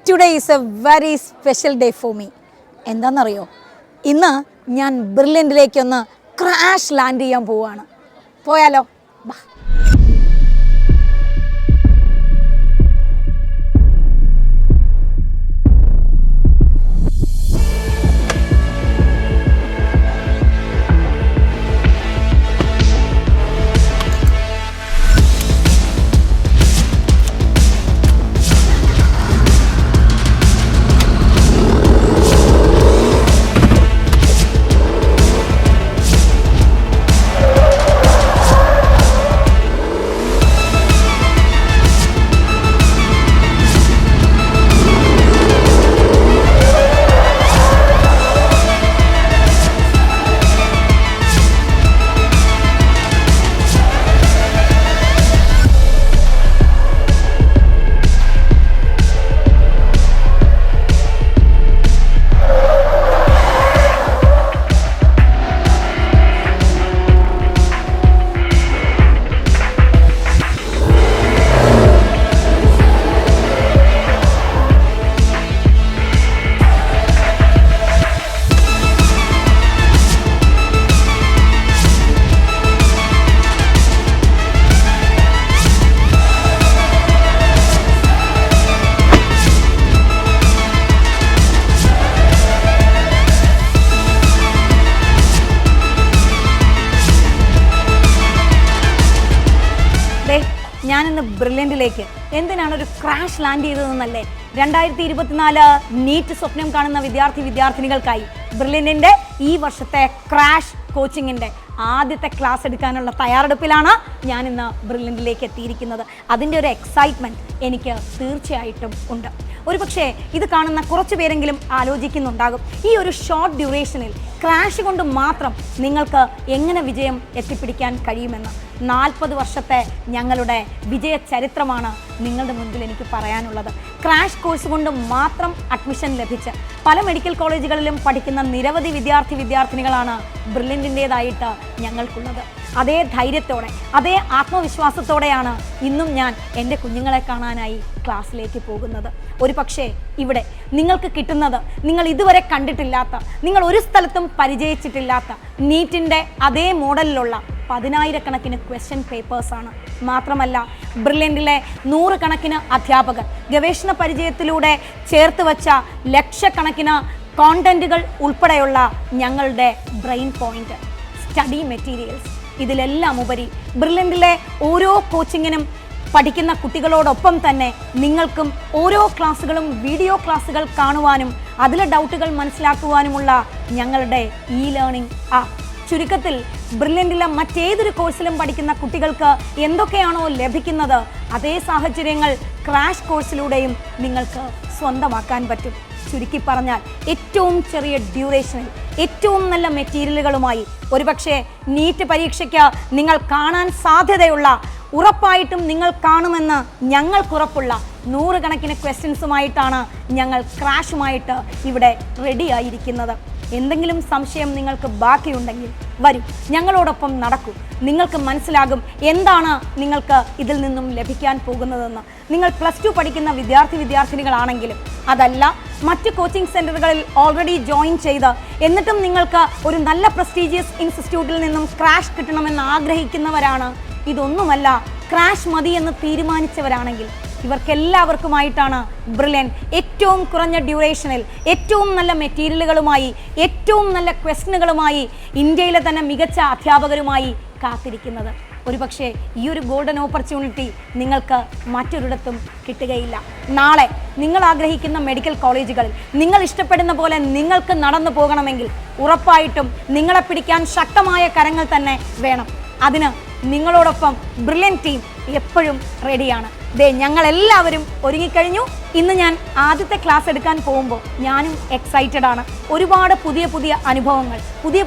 Today is A very special day for me. എന്താണെന്നറിയോ, ഇന്ന് ഞാൻ ബ്രില്യൻറ്റിലേക്കൊന്ന് ക്രാഷ് ലാൻഡ് ചെയ്യാൻ പോവുകയാണ്. പോയാലോ? ബാ. ഞാനിന്ന് ബ്രില്യൻറ്റിലേക്ക് എന്തിനാണ് ഒരു ക്രാഷ് ലാൻഡ് ചെയ്തതെന്നല്ലേ? 2024 നീറ്റ് സ്വപ്നം കാണുന്ന വിദ്യാർത്ഥിനികൾക്കായി ബ്രില്യൻറ്റിൻ്റെ ഈ വർഷത്തെ ക്രാഷ് കോച്ചിങ്ങിൻ്റെ ആദ്യത്തെ ക്ലാസ് എടുക്കാനുള്ള തയ്യാറെടുപ്പിലാണ് ഞാനിന്ന് ബ്രില്യൻറ്റിലേക്ക് എത്തിയിരിക്കുന്നത്. അതിൻ്റെ ഒരു എക്സൈറ്റ്മെൻറ്റ് എനിക്ക് തീർച്ചയായിട്ടും ഉണ്ട്. ഒരു പക്ഷേ ഇത് കാണുന്ന കുറച്ച് പേരെങ്കിലും ആലോചിക്കുന്നുണ്ടാകും, ഈ ഒരു ഷോർട്ട് ഡ്യൂറേഷനിൽ ക്രാഷ് കൊണ്ട് മാത്രം നിങ്ങൾക്ക് എങ്ങനെ വിജയം എത്തിപ്പിടിക്കാൻ കഴിയുമെന്ന്. 40 വർഷത്തെ ഞങ്ങളുടെ വിജയ ചരിത്രമാണ് നിങ്ങളുടെ മുൻപിൽ എനിക്ക് പറയാനുള്ളത്. ക്രാഷ് കോഴ്സ് കൊണ്ട് മാത്രം അഡ്മിഷൻ ലഭിച്ച് പല മെഡിക്കൽ കോളേജുകളിലും പഠിക്കുന്ന നിരവധി വിദ്യാർത്ഥിനികളാണ് ബ്രില്യൻറ്റിൻ്റേതായിട്ട് ഞങ്ങൾക്കുള്ളത്. അതേ ധൈര്യത്തോടെ, അതേ ആത്മവിശ്വാസത്തോടെയാണ് ഇന്നും ഞാൻ എൻ്റെ കുഞ്ഞുങ്ങളെ കാണാനായി ക്ലാസ്സിലേക്ക് പോകുന്നത്. ഒരു പക്ഷേ ഇവിടെ നിങ്ങൾക്ക് കിട്ടുന്നത് നിങ്ങൾ ഇതുവരെ കണ്ടിട്ടില്ലാത്ത, നിങ്ങൾ ഒരു സ്ഥലത്തും പരിചയിച്ചിട്ടില്ലാത്ത നീറ്റിൻ്റെ അതേ മോഡലിലുള്ള 10,000-കണക്കിന് ക്വസ്റ്റ്യൻ പേപ്പേഴ്സാണ്. മാത്രമല്ല ബ്രില്യൻറ്റിലെ 100 കണക്കിന് അധ്യാപകർ ഗവേഷണ പരിചയത്തിലൂടെ ചേർത്ത് വച്ച ലക്ഷക്കണക്കിന് കോണ്ടന്റുകൾ ഉൾപ്പെടെയുള്ള ഞങ്ങളുടെ ബ്രെയിൻ പോയിന്റ്, സ്റ്റഡി മെറ്റീരിയൽസ്, ഇതിലെല്ലാം ഉപരി ബ്രില്യൻറ്റിലെ ഓരോ കോച്ചിങ്ങിനും പഠിക്കുന്ന കുട്ടികളോടൊപ്പം തന്നെ നിങ്ങൾക്കും ഓരോ ക്ലാസ്സുകളും വീഡിയോ ക്ലാസ്സുകൾ കാണുവാനും അതിലെ ഡൗട്ടുകൾ മനസ്സിലാക്കുവാനുമുള്ള ഞങ്ങളുടെ ലേണിംഗ് ആപ്പ്. ചുരുക്കത്തിൽ ബ്രില്യൻറ്റിലെ മറ്റേതൊരു കോഴ്സിലും പഠിക്കുന്ന കുട്ടികൾക്ക് എന്തൊക്കെയാണോ ലഭിക്കുന്നത് അതേ സാഹചര്യങ്ങൾ ക്രാഷ് കോഴ്സിലൂടെയും നിങ്ങൾക്ക് സ്വന്തമാക്കാൻ പറ്റും. ചുരുക്കി പറഞ്ഞാൽ ഏറ്റവും ചെറിയ ഡ്യൂറേഷനിൽ ഏറ്റവും നല്ല മെറ്റീരിയലുകളുമായി ഒരുപക്ഷെ നീറ്റ് പരീക്ഷയ്ക്ക് നിങ്ങൾ കാണാൻ സാധ്യതയുള്ള, ഉറപ്പായിട്ടും നിങ്ങൾ കാണുമെന്ന് ഞങ്ങൾക്കുറപ്പുള്ള 100 കണക്കിന് ക്വസ്റ്റ്യൻസുമായിട്ടാണ് ഞങ്ങൾ ക്രാഷുമായിട്ട് ഇവിടെ റെഡി ആയിരിക്കുന്നത്. എന്തെങ്കിലും സംശയം നിങ്ങൾക്ക് ബാക്കിയുണ്ടെങ്കിൽ വരൂ, ഞങ്ങളോടൊപ്പം നടക്കൂ. നിങ്ങൾക്ക് മനസ്സിലാകും എന്താണ് നിങ്ങൾക്ക് ഇതിൽ നിന്നും ലഭിക്കാൻ പോകുന്നതെന്ന്. നിങ്ങൾ +2 പഠിക്കുന്ന വിദ്യാർത്ഥിനികളാണെങ്കിലും അതല്ല മറ്റ് കോച്ചിങ് സെൻറ്ററുകളിൽ ഓൾറെഡി ജോയിൻ ചെയ്ത് എന്നിട്ടും നിങ്ങൾക്ക് ഒരു നല്ല പ്രസ്റ്റീജിയസ് ഇൻസ്റ്റിറ്റ്യൂട്ടിൽ നിന്നും ക്രാഷ് കിട്ടണമെന്ന് ആഗ്രഹിക്കുന്നവരാണ്, ഇതൊന്നുമല്ല ക്രാഷ് മതി എന്ന് തീരുമാനിച്ചവരാണെങ്കിൽ ഇവർക്കെല്ലാവർക്കുമായിട്ടാണ് ബ്രില്യൻ ഏറ്റവും കുറഞ്ഞ ഡ്യൂറേഷനിൽ ഏറ്റവും നല്ല മെറ്റീരിയലുകളുമായി ഏറ്റവും നല്ല ക്വസ്റ്റ്യനുകളുമായി ഇന്ത്യയിലെ തന്നെ മികച്ച അധ്യാപകരുമായി കാത്തിരിക്കുന്നത്. ഒരുപക്ഷെ ഈ ഒരു ഗോൾഡൻ ഓപ്പർച്യൂണിറ്റി നിങ്ങൾക്ക് മറ്റൊരിടത്തും കിട്ടുകയില്ല. നാളെ നിങ്ങൾ ആഗ്രഹിക്കുന്ന മെഡിക്കൽ കോളേജുകളിൽ നിങ്ങൾ ഇഷ്ടപ്പെടുന്ന പോലെ നിങ്ങൾക്ക് നടന്നു പോകണമെങ്കിൽ ഉറപ്പായിട്ടും നിങ്ങളെ പിടിക്കാൻ ശക്തമായ കരങ്ങൾ തന്നെ വേണം. അതിന് നിങ്ങളോടൊപ്പം ബ്രില്യൻ ടീം എപ്പോഴും റെഡിയാണ്. ഞങ്ങളെല്ലാവരും ഒരുങ്ങിക്കഴിഞ്ഞു. ഇന്ന് ഞാൻ ആദ്യത്തെ ക്ലാസ് എടുക്കാൻ പോകുമ്പോൾ ഞാനും എക്സൈറ്റഡ് ആണ്. ഒരുപാട് പുതിയ അനുഭവങ്ങൾ,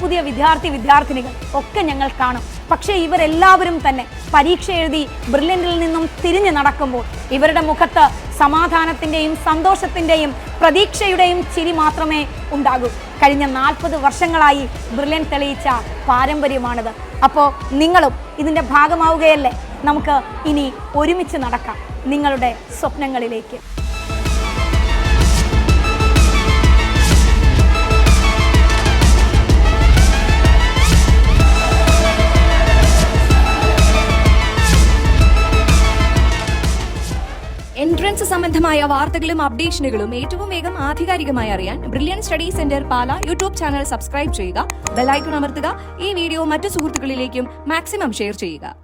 പുതിയ വിദ്യാർത്ഥിനികൾ ഒക്കെ ഞങ്ങൾ കാണും. പക്ഷേ ഇവരെല്ലാവരും തന്നെ പരീക്ഷ എഴുതി ബ്രില്യൻറ്റിൽ നിന്നും തിരിഞ്ഞു നടക്കുമ്പോൾ ഇവരുടെ മുഖത്ത് സമാധാനത്തിൻ്റെയും സന്തോഷത്തിൻ്റെയും പ്രതീക്ഷയുടെയും ചിരി മാത്രമേ ഉണ്ടാകൂ. കഴിഞ്ഞ 40 വർഷങ്ങളായി ബ്രില്യൻ തെളിയിച്ച പാരമ്പര്യമാണിത്. അപ്പോൾ നിങ്ങളും ഇതിൻ്റെ ഭാഗമാവുകയല്ലേ? നമുക്ക് ഇനി ഒരുമിച്ച് നടക്കാം നിങ്ങളുടെ സ്വപ്നങ്ങളിലേക്ക്. ആസ്പിറൻസ് സംബന്ധമായ വാർത്തകളും അപ്ഡേഷനുകളും ഏറ്റവും വേഗം ആധികാരികമായി അറിയാൻ ബ്രില്യൻ സ്റ്റഡി സെന്റർ പാല യൂട്യൂബ് ചാനൽ സബ്സ്ക്രൈബ് ചെയ്യുക, ബെൽ ഐക്കൺ അമർത്തുക, ഈ വീഡിയോ മറ്റു സുഹൃത്തുക്കളിലേക്കും മാക്സിമം ഷെയർ ചെയ്യുക.